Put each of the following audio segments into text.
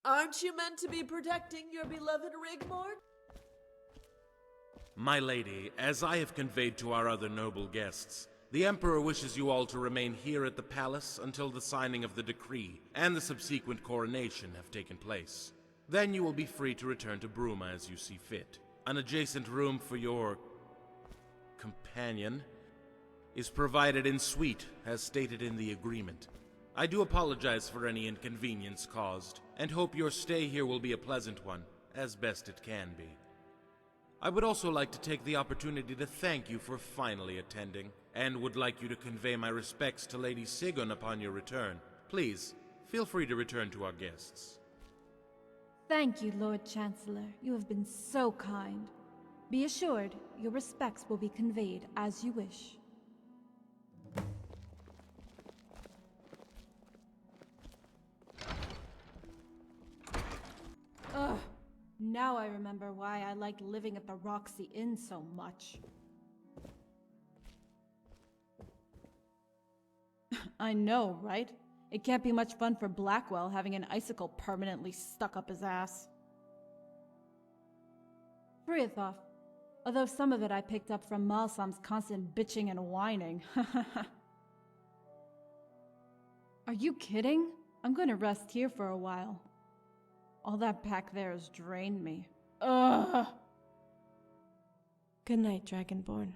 Aren't you meant to be protecting your beloved Rigmor? My lady, as I have conveyed to our other noble guests, the Emperor wishes you all to remain here at the palace until the signing of the decree and the subsequent coronation have taken place. Then you will be free to return to Bruma as you see fit. An adjacent room for your companion is provided in suite, as stated in the agreement. I do apologize for any inconvenience caused, and hope your stay here will be a pleasant one, as best it can be. I would also like to take the opportunity to thank you for finally attending, and would like you to convey my respects to Lady Sigun upon your return. Please, feel free to return to our guests. Thank you, Lord Chancellor. You have been so kind. Be assured, your respects will be conveyed as you wish. Ugh. Now I remember why I liked living at the Roxy Inn so much. I know, right? It can't be much fun for Blackwell having an icicle permanently stuck up his ass. Friathoff. Although some of it I picked up from Malsam's constant bitching and whining. Are you kidding? I'm going to rest here for a while. All that back there has drained me. Ugh! Good night, Dragonborn.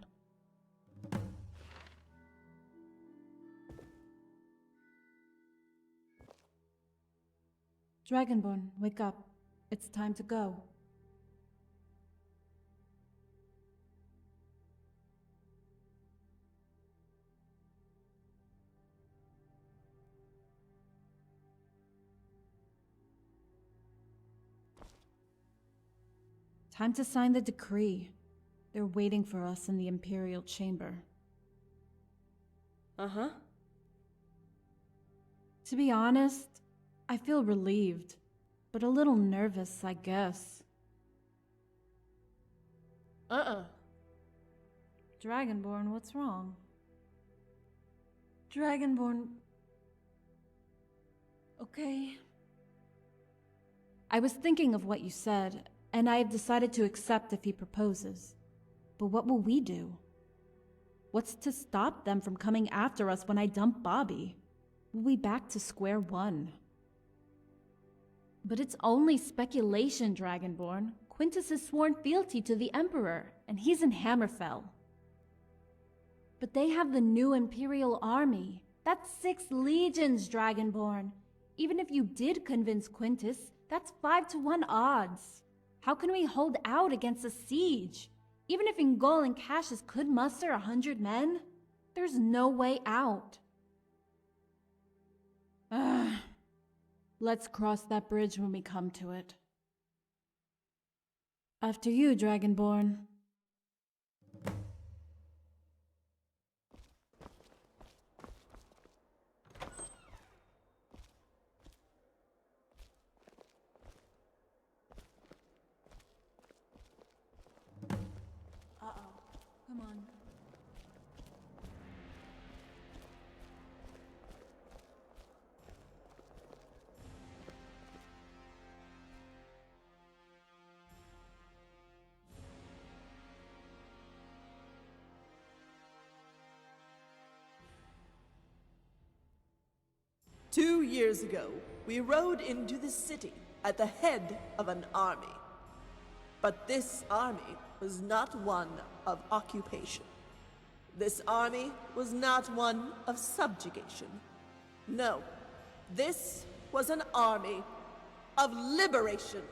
Dragonborn, wake up. It's time to go. Time to sign the decree. They're waiting for us in the Imperial Chamber. Uh-huh. To be honest, I feel relieved, but a little nervous, I guess. Dragonborn, what's wrong? Dragonborn... Okay. I was thinking of what you said, and I have decided to accept if he proposes. But what will we do? What's to stop them from coming after us when I dump Bobby? We'll be back to square one. But it's only speculation, Dragonborn. Quintus has sworn fealty to the Emperor, and he's in Hammerfell. But they have the new Imperial army. That's 6 legions, Dragonborn. Even if you did convince Quintus, that's 5-to-1 odds. How can we hold out against a siege? Even if Ingol and Cassius could muster 100 men, there's no way out. Let's cross that bridge when we come to it. After you, Dragonborn. Come on. Two years ago, we rode into the city at the head of an army. But this army was not one of occupation. This army was not one of subjugation. No, this was an army of liberation.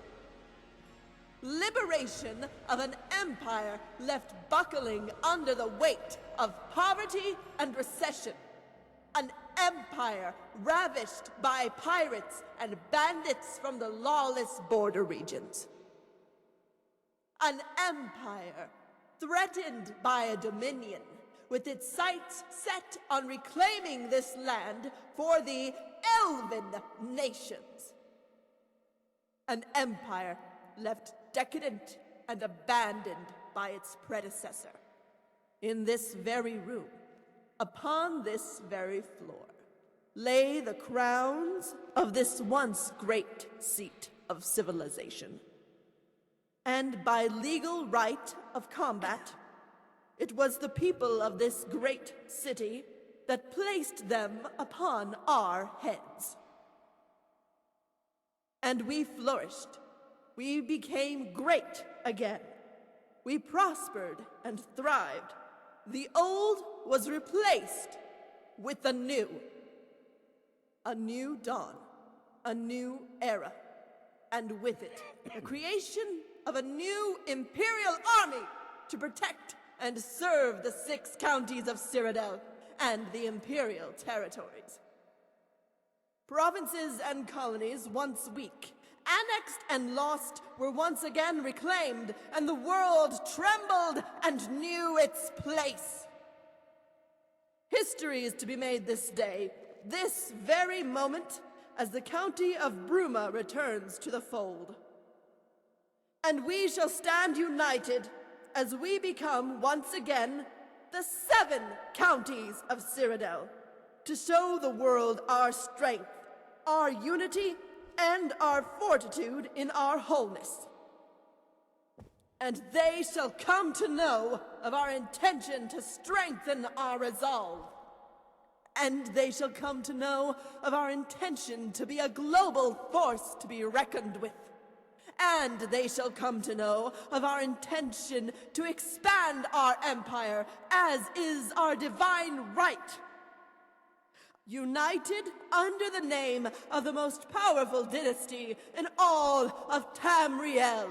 Liberation of an empire left buckling under the weight of poverty and recession. An empire ravished by pirates and bandits from the lawless border regions. An empire threatened by a dominion with its sights set on reclaiming this land for the Elven nations. An empire left decadent and abandoned by its predecessor. In this very room, upon this very floor, lay the crowns of this once great seat of civilization. And by legal right of combat, it was the people of this great city that placed them upon our heads. And we flourished. We became great again. We prospered and thrived. The old was replaced with the new. A new dawn, a new era, and with it, the creation of a new imperial army to protect and serve the 6 counties of Cyrodiil and the imperial territories. Provinces and colonies once weak, annexed and lost, were once again reclaimed, and the world trembled and knew its place. History is to be made this day, this very moment, as the county of Bruma returns to the fold. And we shall stand united as we become once again the 7 counties of Cyrodiil, to show the world our strength, our unity, and our fortitude in our wholeness. And they shall come to know of our intention to strengthen our resolve. And they shall come to know of our intention to be a global force to be reckoned with. And they shall come to know of our intention to expand our empire, as is our divine right. United under the name of the most powerful dynasty in all of Tamriel.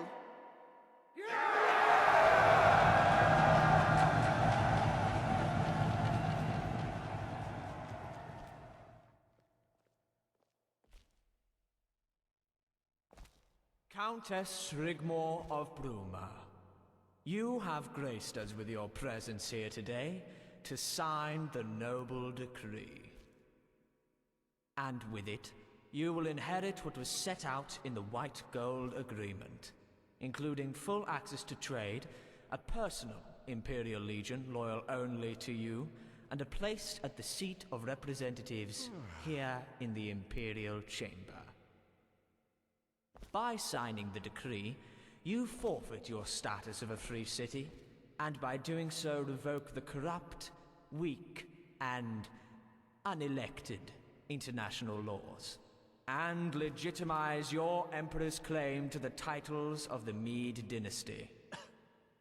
Countess Rigmor of Bruma, you have graced us with your presence here today to sign the noble decree. And with it, you will inherit what was set out in the White Gold Agreement, including full access to trade, a personal Imperial Legion loyal only to you, and a place at the seat of representatives here in the Imperial Chamber. By signing the decree, you forfeit your status of a free city, and by doing so revoke the corrupt, weak, and unelected international laws, and legitimize your Emperor's claim to the titles of the Mede dynasty.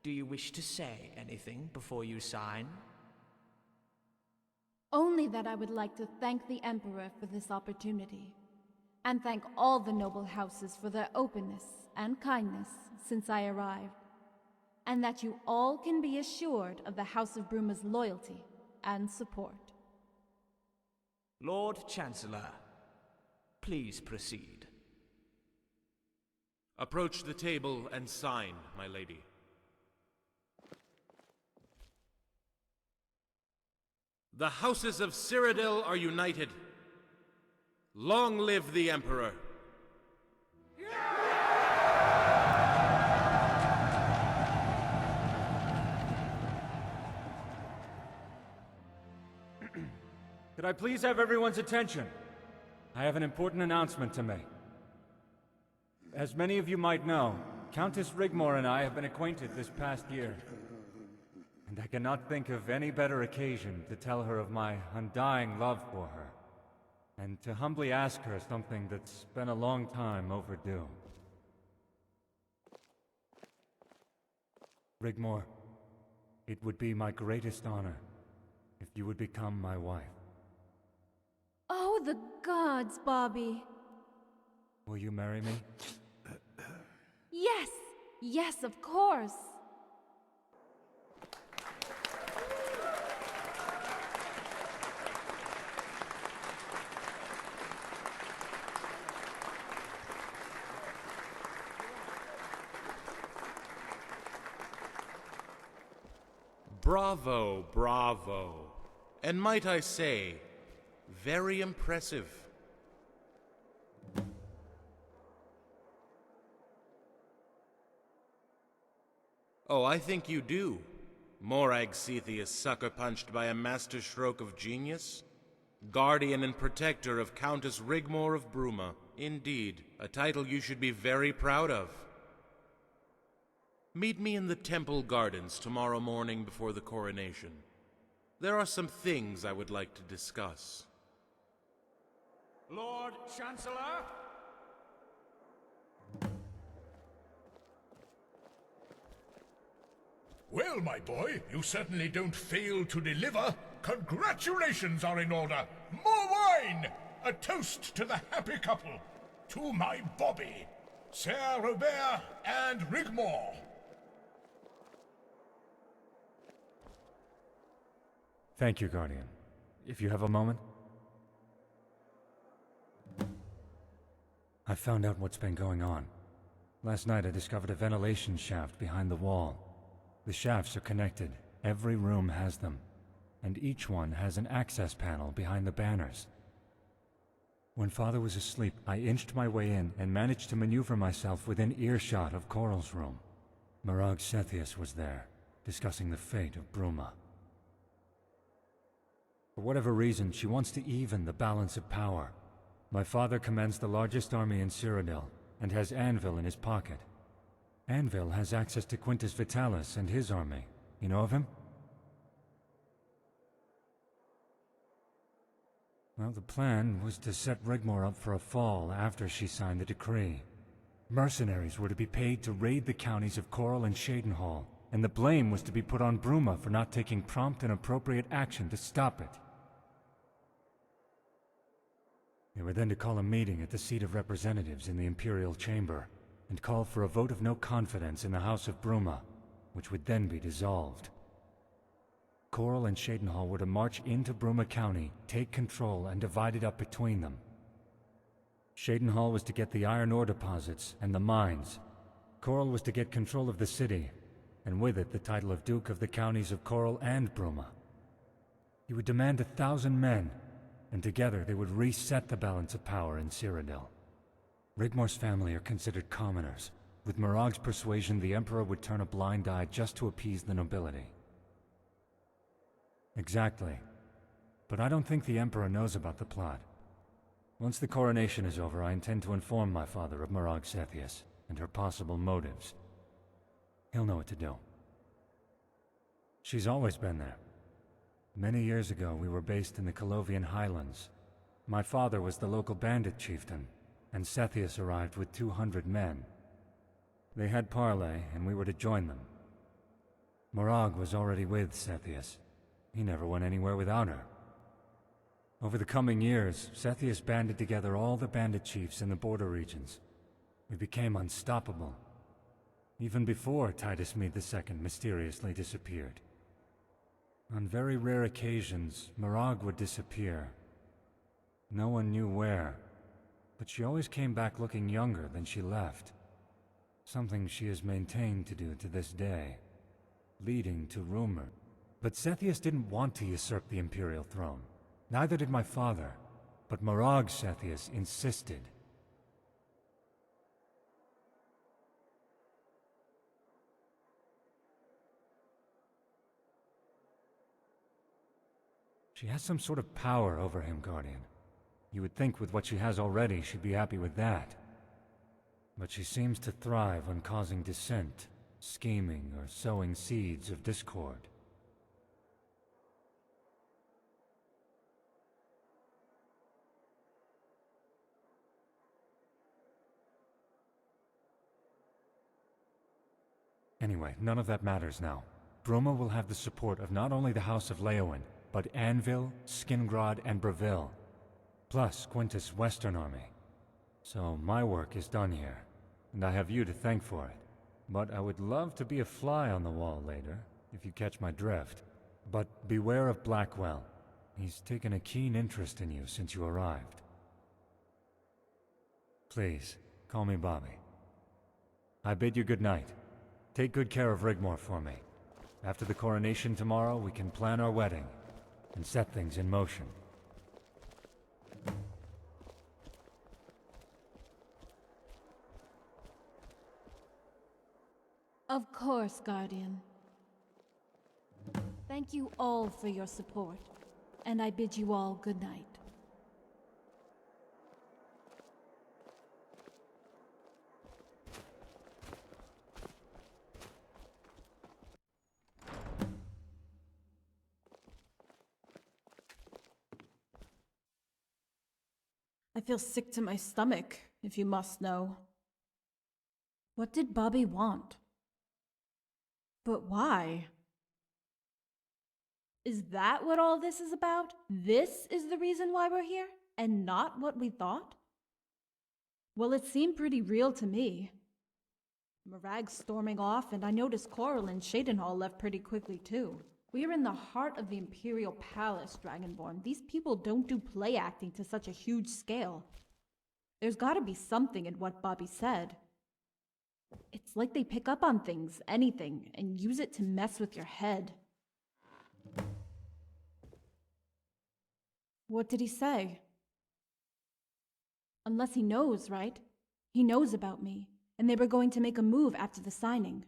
Do you wish to say anything before you sign? Only that I would like to thank the Emperor for this opportunity, and thank all the noble houses for their openness and kindness since I arrived, and that you all can be assured of the House of Bruma's loyalty and support. Lord Chancellor, please proceed. Approach the table and sign, my lady. The houses of Cyrodiil are united. Long live the Emperor! Could I please have everyone's attention? I have an important announcement to make. As many of you might know, Countess Rigmor and I have been acquainted this past year. And I cannot think of any better occasion to tell her of my undying love for her, and to humbly ask her something that's been a long time overdue. Rigmor, it would be my greatest honor if you would become my wife. Oh, the gods, Bobby. Will you marry me? Yes! Yes, of course! Bravo, bravo. And might I say, very impressive. Oh, I think you do. Morag Cetheus sucker-punched by a master stroke of genius? Guardian and protector of Countess Rigmor of Bruma. Indeed, a title you should be very proud of. Meet me in the temple gardens tomorrow morning before the coronation. There are some things I would like to discuss. Lord Chancellor? Well, my boy, you certainly don't fail to deliver. Congratulations are in order. More wine! A toast to the happy couple. To my Bobby, Sir Robert and Rigmor. Thank you, Guardian. If you have a moment. I found out what's been going on. Last night I discovered a ventilation shaft behind the wall. The shafts are connected. Every room has them. And each one has an access panel behind the banners. When Father was asleep, I inched my way in and managed to maneuver myself within earshot of Coral's room. Morag was there, discussing the fate of Bruma. For whatever reason, she wants to even the balance of power. My father commands the largest army in Cyrodiil, and has Anvil in his pocket. Anvil has access to Quintus Vitalis and his army. You know of him? Well, the plan was to set Rigmor up for a fall after she signed the decree. Mercenaries were to be paid to raid the counties of Coral and Shadenhall, and the blame was to be put on Bruma for not taking prompt and appropriate action to stop it. They were then to call a meeting at the seat of representatives in the Imperial Chamber, and call for a vote of no confidence in the House of Bruma, which would then be dissolved. Coral and Shadenhall were to march into Bruma County, take control, and divide it up between them. Shadenhall was to get the iron ore deposits and the mines. Coral was to get control of the city, and with it the title of Duke of the counties of Coral and Bruma. He would demand 1,000 men, and together they would reset the balance of power in Cyrodiil. Rigmor's family are considered commoners. With Morag's persuasion, the Emperor would turn a blind eye just to appease the nobility. Exactly. But I don't think the Emperor knows about the plot. Once the coronation is over, I intend to inform my father of Morag and her possible motives. He'll know what to do. She's always been there. Many years ago, we were based in the Colovian Highlands. My father was the local bandit chieftain, and Sethius arrived with 200 men. They had parley, and we were to join them. Morag was already with Sethius. He never went anywhere without her. Over the coming years, Sethius banded together all the bandit chiefs in the border regions. We became unstoppable. Even before Titus Mede II mysteriously disappeared. On very rare occasions, Morag would disappear. No one knew where, but she always came back looking younger than she left. Something she has maintained to do to this day, leading to rumor. But Sethius didn't want to usurp the Imperial throne. Neither did my father, but Morag Sethius insisted. She has some sort of power over him, Guardian. You would think with what she has already, she'd be happy with that. But she seems to thrive on causing dissent, scheming, or sowing seeds of discord. Anyway, none of that matters now. Bruma will have the support of not only the House of Leowen, but Anvil, Skingrad, and Breville, plus Quintus' Western Army. So my work is done here, and I have you to thank for it. But I would love to be a fly on the wall later, if you catch my drift. But beware of Blackwell. He's taken a keen interest in you since you arrived. Please, call me Bobby. I bid you good night. Take good care of Rigmor for me. After the coronation tomorrow, we can plan our wedding and set things in motion. Of course, Guardian. Thank you all for your support, and I bid you all good night. feel sick to my stomach, if you must know. What did Bobby want? But why? Is that what all this is about? This is the reason why we're here, and not what we thought? Well, it seemed pretty real to me. Morag storming off, and I noticed Coral and Shadenhall left pretty quickly too. We are in the heart of the Imperial Palace, Dragonborn. These people don't do play acting to such a huge scale. There's gotta be something in what Bobby said. It's like they pick up on things, anything, and use it to mess with your head. What did he say? Unless he knows, right? He knows about me, and they were going to make a move after the signing.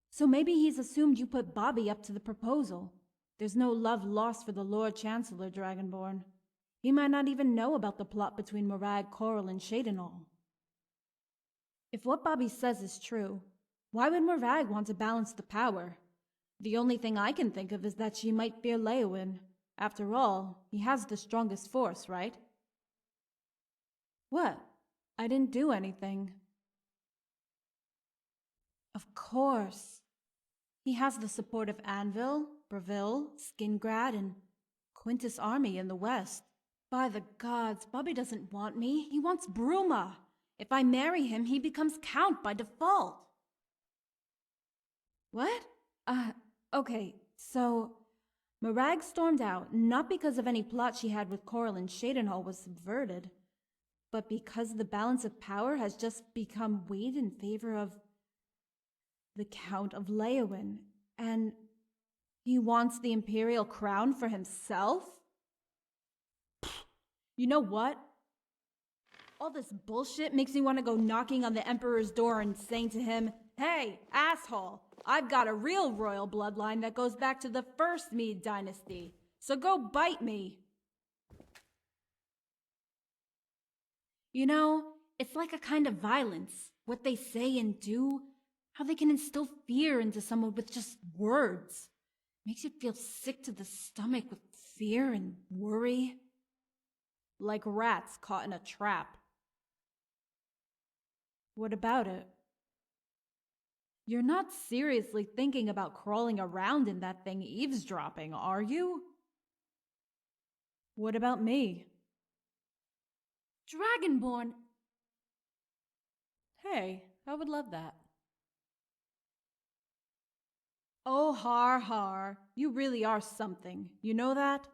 So maybe he's assumed you put Bobby up to the proposal. There's no love lost for the Lord Chancellor, Dragonborn. He might not even know about the plot between Morag, Coral, and Shadenhall. If what Bobby says is true, why would Morag want to balance the power? The only thing I can think of is that she might fear Leowyn. After all, he has the strongest force, right? What? I didn't do anything. Of course. He has the support of Anvil, Breville, Skingrad, and Quintus' army in the west. By the gods, Bobby doesn't want me. He wants Bruma. If I marry him, he becomes Count by default. What? Okay, so Morag stormed out, not because of any plot she had with Coral and Shadenhall was subverted, but because the balance of power has just become weighed in favor of the Count of Leowyn, and he wants the Imperial crown for himself? You know what? All this bullshit makes me want to go knocking on the Emperor's door and saying to him, "Hey, asshole, I've got a real royal bloodline that goes back to the first Mede dynasty, so go bite me." You know, it's like a kind of violence, what they say and do, how they can instill fear into someone with just words. Makes you feel sick to the stomach with fear and worry. Like rats caught in a trap. What about it? You're not seriously thinking about crawling around in that thing eavesdropping, are you? What about me? Dragonborn! Hey, I would love that. Oh, har har. You really are something. You know that?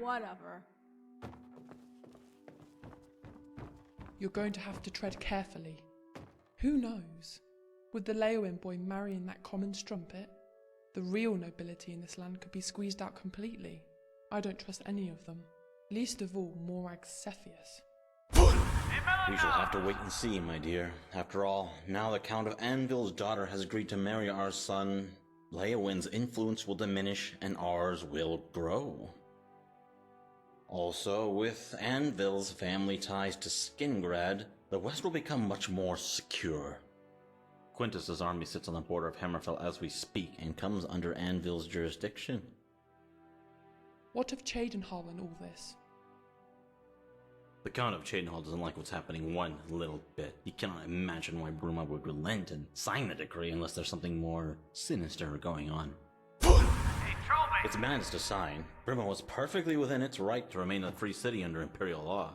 Whatever. You're going to have to tread carefully. Who knows? With the Leowyn boy marrying that common strumpet, the real nobility in this land could be squeezed out completely. I don't trust any of them. Least of all, Morag Cepheus. We shall have to wait and see, my dear. After all, now the Count of Anvil's daughter has agreed to marry our son, Leowyn's influence will diminish and ours will grow. Also, with Anvil's family ties to Skingrad, the west will become much more secure. Quintus's army sits on the border of Hammerfell as we speak and comes under Anvil's jurisdiction. What of Chadenhall in all this? The Count of Chadenhall doesn't like what's happening one little bit. He cannot imagine why Bruma would relent and sign the decree unless there's something more sinister going on. It's managed to sign. Bruma was perfectly within its right to remain a free city under Imperial law.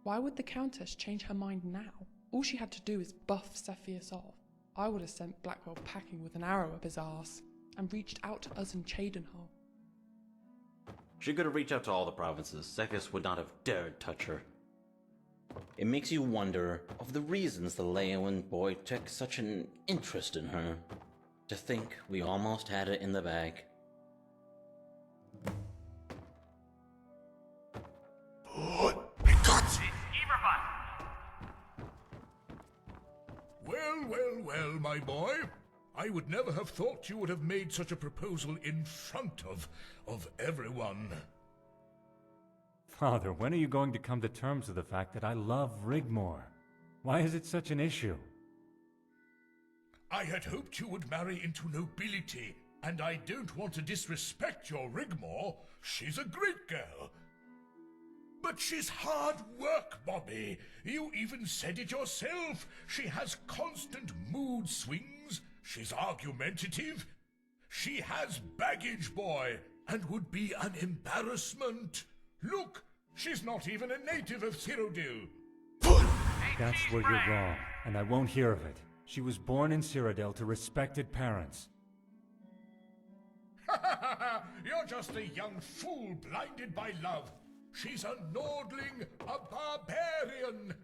Why would the Countess change her mind now? All she had to do is buff Cepheus off. I would have sent Blackwell packing with an arrow up his arse and reached out to us in Chadenhall. She could have reached out to all the provinces. Cepheus would not have dared touch her. It makes you wonder of the reasons the Leowyn boy took such an interest in her. To think we almost had it in the bag. Well, well, well, my boy. I would never have thought you would have made such a proposal in front of everyone. Father, when are you going to come to terms with the fact that I love Rigmor? Why is it such an issue? I had hoped you would marry into nobility, and I don't want to disrespect your Rigmor. She's a great girl. But she's hard work, Bobby. You even said it yourself. She has constant mood swings. She's argumentative. She has baggage, boy, and would be an embarrassment. Look, she's not even a native of Cyrodiil. That's where you're wrong, and I won't hear of it. She was born in Cyrodiil to respected parents. You're just a young fool blinded by love. She's a Nordling, a barbarian.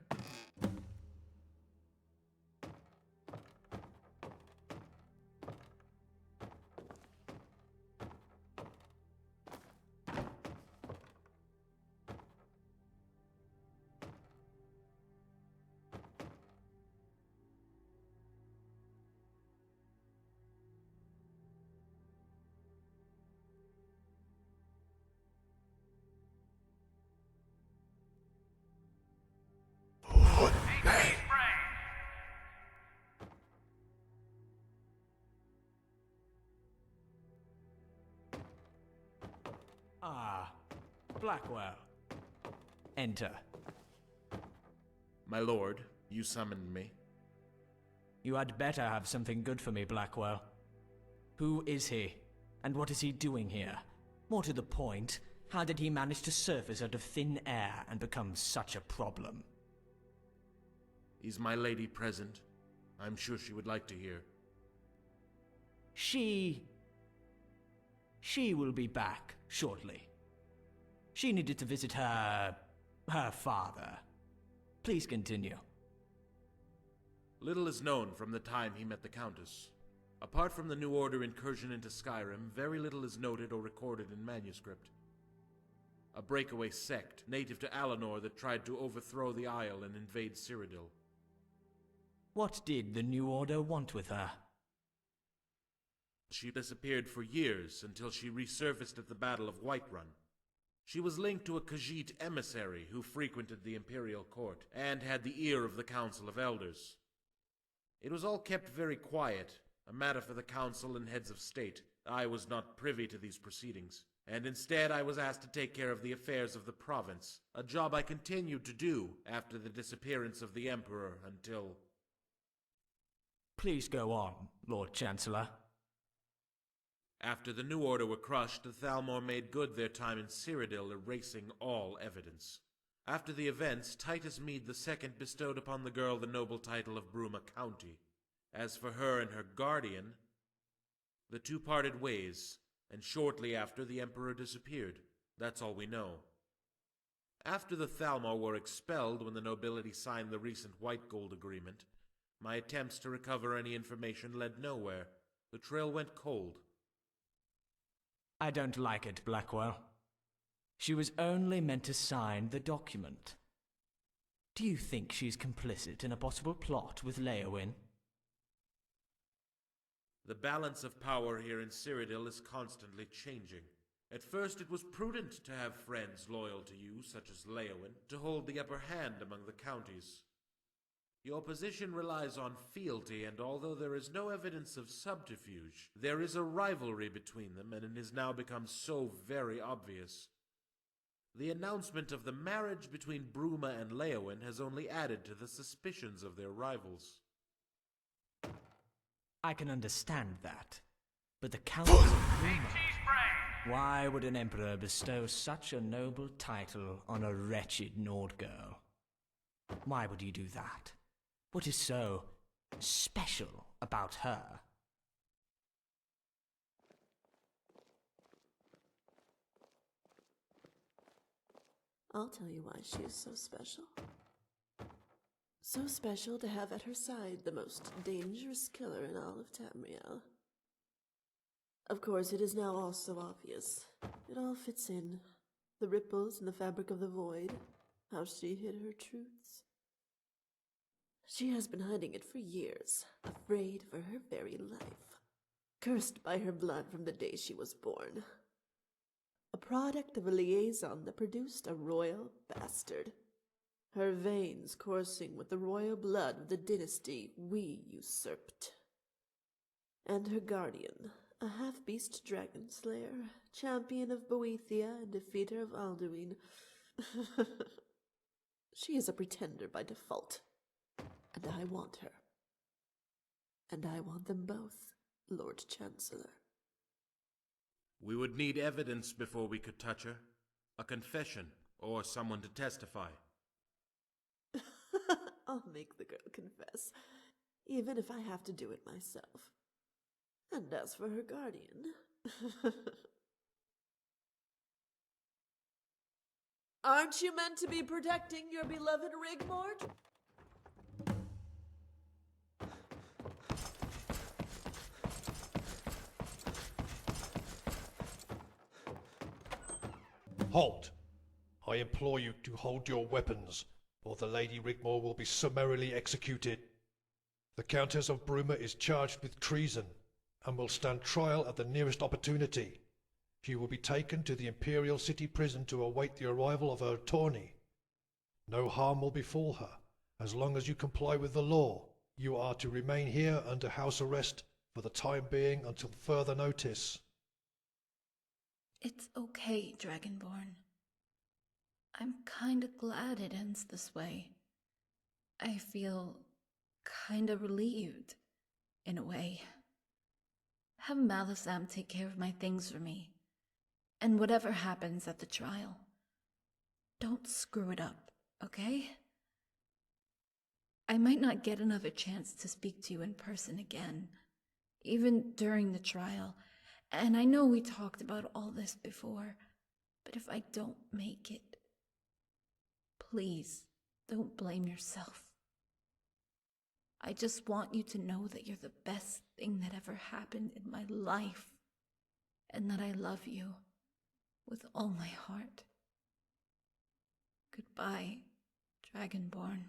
Ah, Blackwell. Enter. My lord, you summoned me. You had better have something good for me, Blackwell. Who is he? And what is he doing here? More to the point, how did he manage to surface out of thin air and become such a problem? Is my lady present? I'm sure she would like to hear. She will be back shortly. She needed to visit her father. Please continue. Little is known from the time he met the Countess. Apart from the New Order incursion into Skyrim, very little is noted or recorded in manuscript. A breakaway sect, native to Alinor, that tried to overthrow the Isle and invade Cyrodiil. What did the New Order want with her? She disappeared for years until she resurfaced at the Battle of Whiterun. She was linked to a Khajiit emissary who frequented the Imperial Court and had the ear of the Council of Elders. It was all kept very quiet, a matter for the Council and heads of state. I was not privy to these proceedings, and instead I was asked to take care of the affairs of the province, a job I continued to do after the disappearance of the Emperor until... Please go on, Lord Chancellor. After the New Order were crushed, the Thalmor made good their time in Cyrodiil, erasing all evidence. After the events, Titus Mede II bestowed upon the girl the noble title of Bruma County. As for her and her guardian, the two parted ways, and shortly after the Emperor disappeared. That's all we know. After the Thalmor were expelled when the nobility signed the recent White Gold Agreement, my attempts to recover any information led nowhere. The trail went cold. I don't like it, Blackwell. She was only meant to sign the document. Do you think she's complicit in a possible plot with Leowyn? The balance of power here in Cyrodiil is constantly changing. At first it was prudent to have friends loyal to you, such as Leowyn, to hold the upper hand among the counties. Your position relies on fealty, and although there is no evidence of subterfuge, there is a rivalry between them, and it has now become so very obvious. The announcement of the marriage between Bruma and Leowyn has only added to the suspicions of their rivals. I can understand that, but the Countess of Bruma... Why would an emperor bestow such a noble title on a wretched Nord girl? Why would he do that? What is so special about her? I'll tell you why she is so special. So special to have at her side the most dangerous killer in all of Tamriel. Of course, it is now all so obvious. It all fits in. The ripples in the fabric of the void. How she hid her truths. She has been hiding it for years, afraid for her very life. Cursed by her blood from the day she was born. A product of a liaison that produced a royal bastard. Her veins coursing with the royal blood of the dynasty we usurped. And her guardian, a half-beast dragon slayer, champion of Boethia and defeater of Alduin. She is a pretender by default. And I want her. And I want them both, Lord Chancellor. We would need evidence before we could touch her. A confession, or someone to testify. I'll make the girl confess, even if I have to do it myself. And as for her guardian... Aren't you meant to be protecting your beloved Rigmor? Halt! I implore you to hold your weapons, or the Lady Rigmor will be summarily executed. The Countess of Bruma is charged with treason, and will stand trial at the nearest opportunity. She will be taken to the Imperial City Prison to await the arrival of her attorney. No harm will befall her, as long as you comply with the law. You are to remain here under house arrest for the time being until further notice. It's okay, Dragonborn. I'm kinda glad it ends this way. I feel kinda relieved, in a way. Have Malisam take care of my things for me. And whatever happens at the trial, don't screw it up, okay? I might not get another chance to speak to you in person again, even during the trial, and I know we talked about all this before, but if I don't make it, please don't blame yourself. I just want you to know that you're the best thing that ever happened in my life, and that I love you with all my heart. Goodbye, Dragonborn.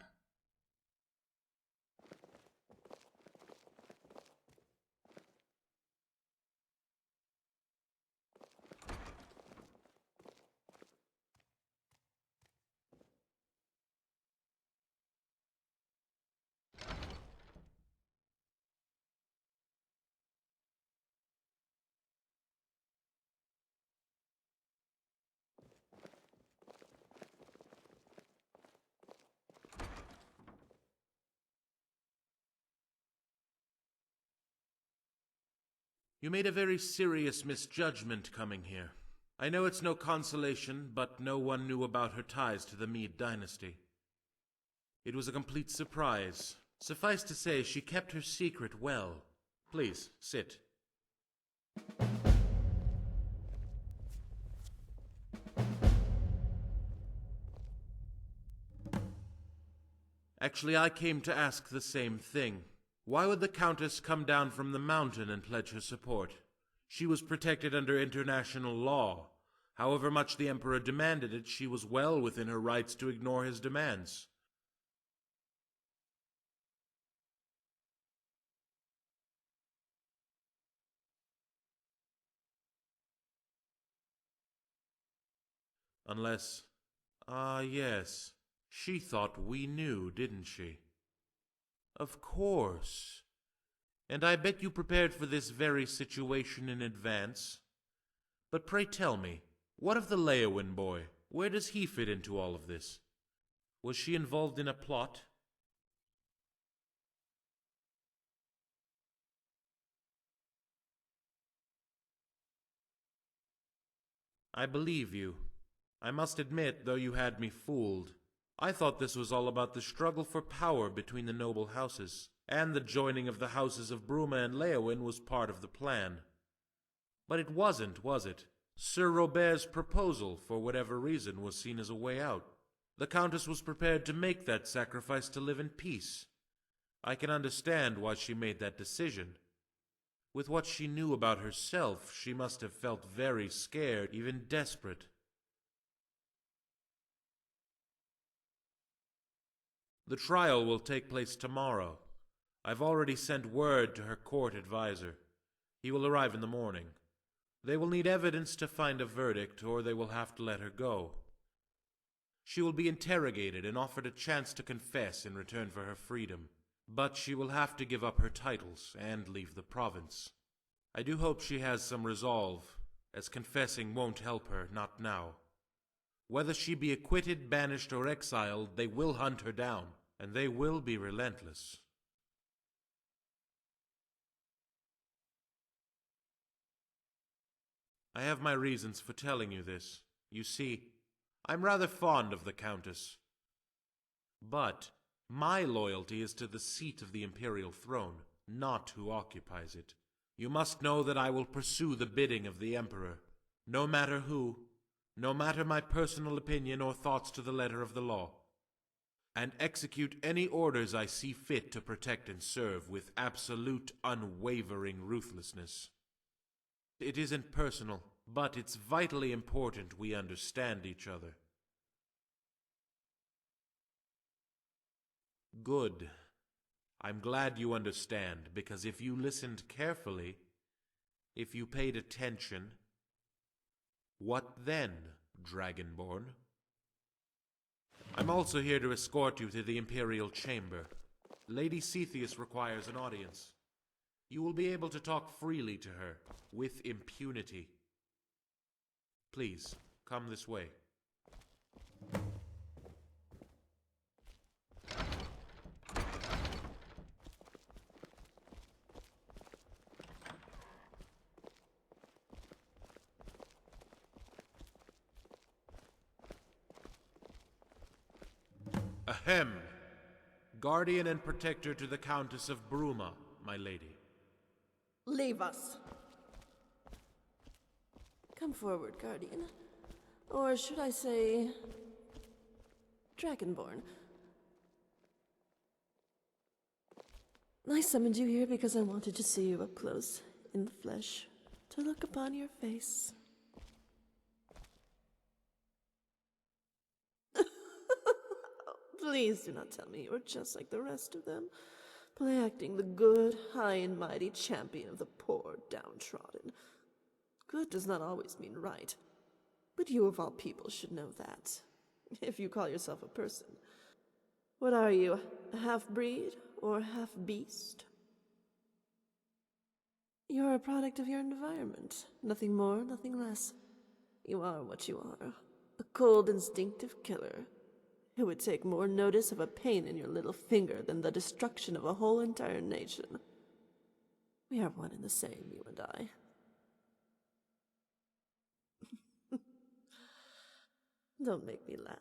You made a very serious misjudgment coming here. I know it's no consolation, but no one knew about her ties to the Meade dynasty. It was a complete surprise. Suffice to say, she kept her secret well. Please, sit. Actually, I came to ask the same thing. Why would the Countess come down from the mountain and pledge her support? She was protected under international law. However much the Emperor demanded it, she was well within her rights to ignore his demands. Unless... yes. She thought we knew, didn't she? Of course. And I bet you prepared for this very situation in advance. But pray tell me, what of the Leowin boy? Where does he fit into all of this? Was she involved in a plot? I believe you. I must admit, though you had me fooled. I thought this was all about the struggle for power between the noble houses, and the joining of the houses of Bruma and Leowin was part of the plan. But it wasn't, was it? Sir Robert's proposal, for whatever reason, was seen as a way out. The Countess was prepared to make that sacrifice to live in peace. I can understand why she made that decision. With what she knew about herself, she must have felt very scared, even desperate. The trial will take place tomorrow. I've already sent word to her court advisor. He will arrive in the morning. They will need evidence to find a verdict, or they will have to let her go. She will be interrogated and offered a chance to confess in return for her freedom, but she will have to give up her titles and leave the province. I do hope she has some resolve, as confessing won't help her, not now. Whether she be acquitted, banished, or exiled, they will hunt her down, and they will be relentless. I have my reasons for telling you this. You see, I'm rather fond of the Countess. But my loyalty is to the seat of the Imperial throne, not who occupies it. You must know that I will pursue the bidding of the Emperor, no matter who, no matter my personal opinion or thoughts to the letter of the law, and execute any orders I see fit to protect and serve with absolute, unwavering ruthlessness. It isn't personal, but it's vitally important we understand each other. Good. I'm glad you understand, because if you listened carefully, if you paid attention, what then, Dragonborn? I'm also here to escort you to the Imperial Chamber. Lady Cetheus requires an audience. You will be able to talk freely to her, with impunity. Please, come this way. Ahem. Guardian and protector to the Countess of Bruma, my lady. Leave us. Come forward, Guardian. Or should I say, Dragonborn. I summoned you here because I wanted to see you up close, in the flesh, to look upon your face. Please do not tell me you are just like the rest of them, play-acting the good, high and mighty champion of the poor downtrodden. Good does not always mean right, but you of all people should know that, if you call yourself a person. What are you, a half-breed or half-beast? You're a product of your environment, nothing more, nothing less. You are what you are, a cold, instinctive killer, who would take more notice of a pain in your little finger than the destruction of a whole entire nation. We are one and the same, you and I. Don't make me laugh.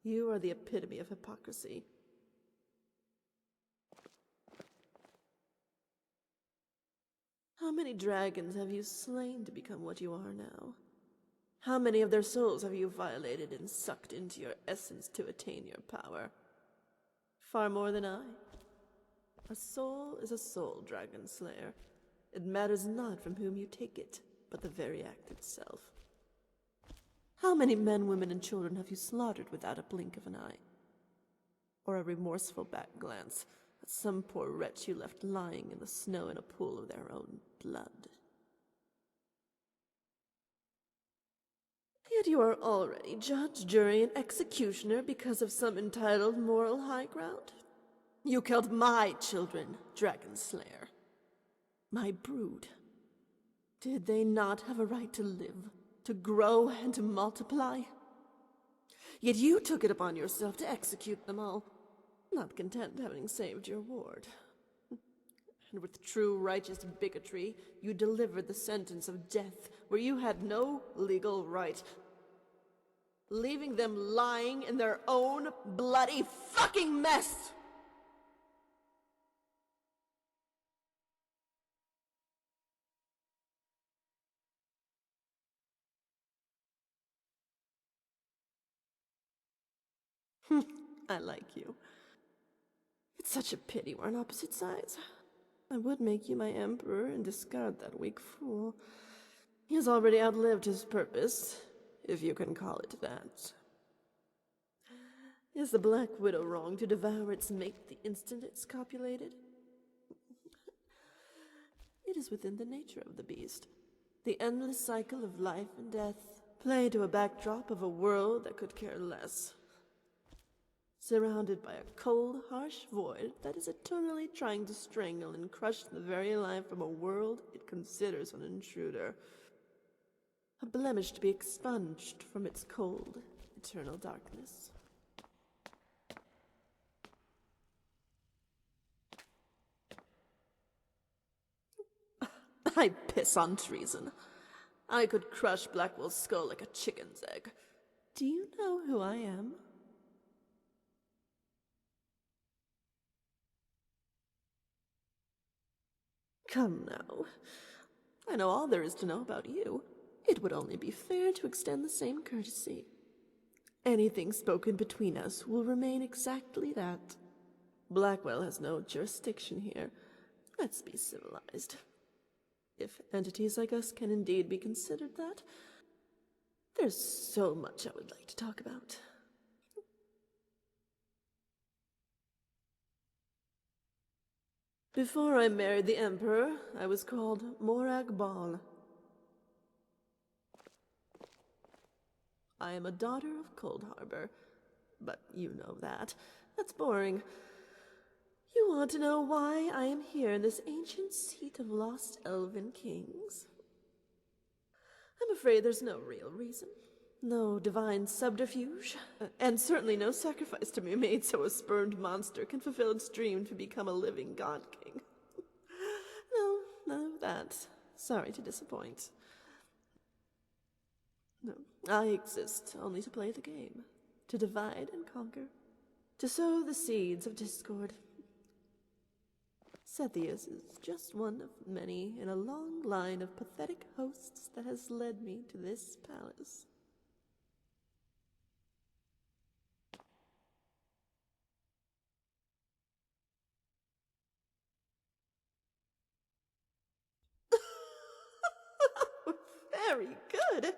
You are the epitome of hypocrisy. How many dragons have you slain to become what you are now? How many of their souls have you violated and sucked into your essence to attain your power? Far more than I. A soul is a soul, Dragon Slayer. It matters not from whom you take it, but the very act itself. How many men, women, and children have you slaughtered without a blink of an eye? Or a remorseful back glance at some poor wretch you left lying in the snow in a pool of their own blood? Yet you are already judge, jury, and executioner because of some entitled moral high ground. You killed my children, Dragon Slayer. My brood. Did they not have a right to live, to grow, and to multiply? Yet you took it upon yourself to execute them all, not content having saved your ward. And with true righteous bigotry, you delivered the sentence of death where you had no legal right, leaving them lying in their own bloody fucking mess! I like you. It's such a pity we're on opposite sides. I would make you my emperor and discard that weak fool. He has already outlived his purpose, if you can call it that. Is the Black Widow wrong to devour its mate the instant it's copulated? It is within the nature of the beast. The endless cycle of life and death, play to a backdrop of a world that could care less. Surrounded by a cold, harsh void that is eternally trying to strangle and crush the very life from a world it considers an intruder. A blemish to be expunged from its cold, eternal darkness. I piss on treason. I could crush Blackwell's skull like a chicken's egg. Do you know who I am? Come now. I know all there is to know about you. It would only be fair to extend the same courtesy. Anything spoken between us will remain exactly that. Blackwell has no jurisdiction here. Let's be civilized. If entities like us can indeed be considered that, there's so much I would like to talk about. Before I married the Emperor, I was called Morag. I am a daughter of Cold Harbor, but you know that. That's boring. You want to know why I am here in this ancient seat of lost elven kings? I'm afraid there's no real reason. No divine subterfuge, and certainly no sacrifice to be made so a spurned monster can fulfill its dream to become a living god king. No, none of that. Sorry to disappoint. No, I exist only to play the game, to divide and conquer, to sow the seeds of discord. Sethius is just one of many in a long line of pathetic hosts that has led me to this palace. Very good.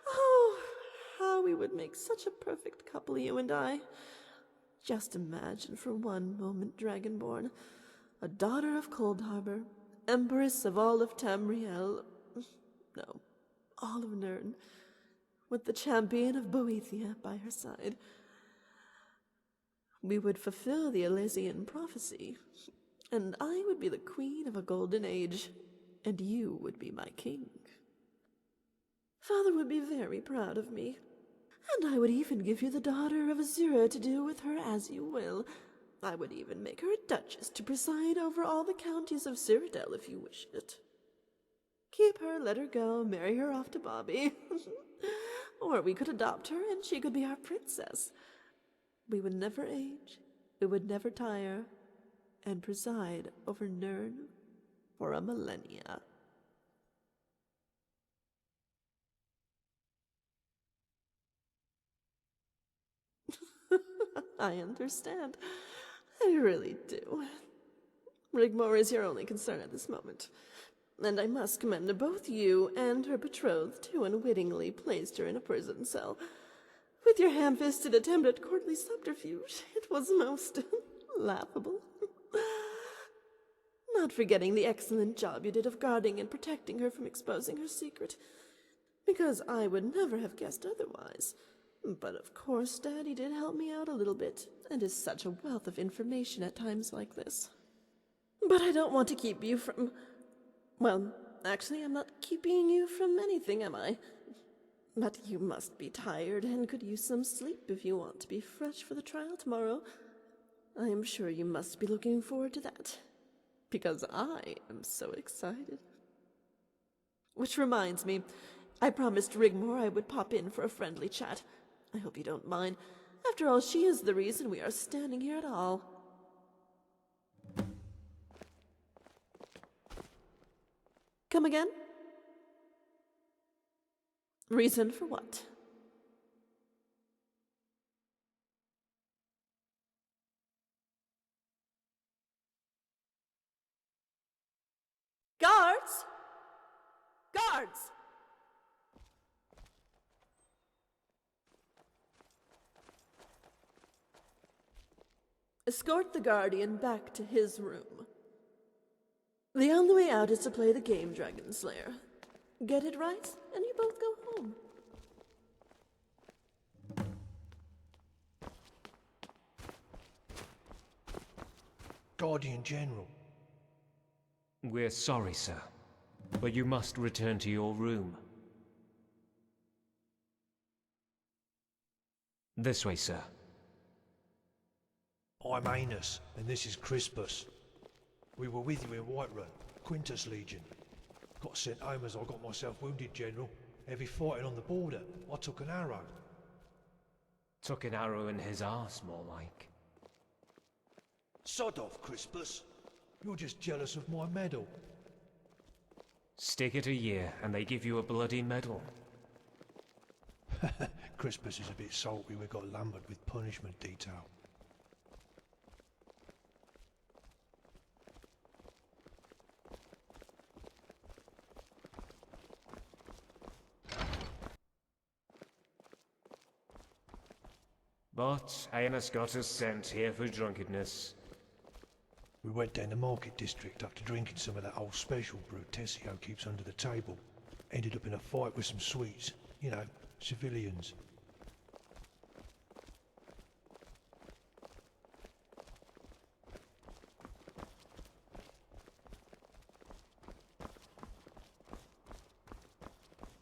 Oh, how we would make such a perfect couple, you and I. Just imagine for one moment, Dragonborn, a daughter of Cold Harbor, Empress of all of Tamriel, no, all of Nirn, with the champion of Boethia by her side. We would fulfill the Elysian prophecy, and I would be the queen of a golden age, and you would be my king. Father would be very proud of me, and I would even give you the daughter of Azura to do with her as you will. I would even make her a duchess to preside over all the counties of Cyrodiil if you wish it. Keep her, let her go, marry her off to Bobby. Or we could adopt her and she could be our princess. We would never age, we would never tire, and preside over Nirn for a millennia. I understand. I really do. Rigmor is your only concern at this moment, and I must commend both you and her betrothed who unwittingly placed her in a prison cell. With your ham-fisted attempt at courtly subterfuge, it was most laughable. Not forgetting the excellent job you did of guarding and protecting her from exposing her secret, because I would never have guessed otherwise. But of course, Daddy did help me out a little bit, and is such a wealth of information at times like this. But I don't want to keep you from... Well, actually, I'm not keeping you from anything, am I? But you must be tired and could use some sleep if you want to be fresh for the trial tomorrow. I am sure you must be looking forward to that, because I am so excited. Which reminds me, I promised Rigmor I would pop in for a friendly chat. I hope you don't mind. After all, she is the reason we are standing here at all. Come again? Reason for what? Guards! Guards! Escort the Guardian back to his room. The only way out is to play the game, Dragon Slayer. Get it right, and you both go home. Guardian General. We're sorry, sir, but you must return to your room. This way, sir. I'm Anus, and this is Crispus. We were with you in Whiterun, Quintus Legion. Got sent home as I got myself wounded, General. Heavy fighting on the border. I took an arrow. Took an arrow in his arse, more like. Sod off, Crispus. You're just jealous of my medal. Stick it a year, and they give you a bloody medal. Crispus is a bit salty we got lumbered with punishment detail. But Aenos got us sent here for drunkenness. We went down the market district after drinking some of that old special brew Tessio keeps under the table. Ended up in a fight with some Swedes. You know, civilians.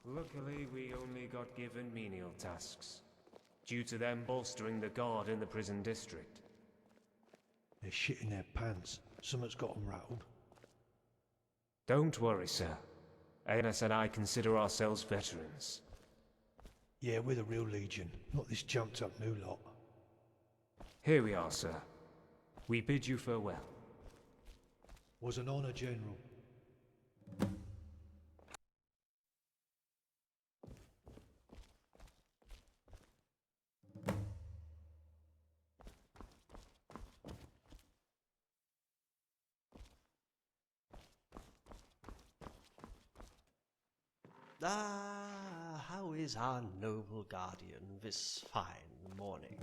Luckily, we only got given menial tasks, due to them bolstering the guard in the prison district. They're shitting their pants. Something's got them rattled. Don't worry, sir. Aenos and I consider ourselves veterans. Yeah, we're the real Legion, not this jumped up new lot. Here we are, sir. We bid you farewell. Was an honour, General. How is our noble guardian this fine morning?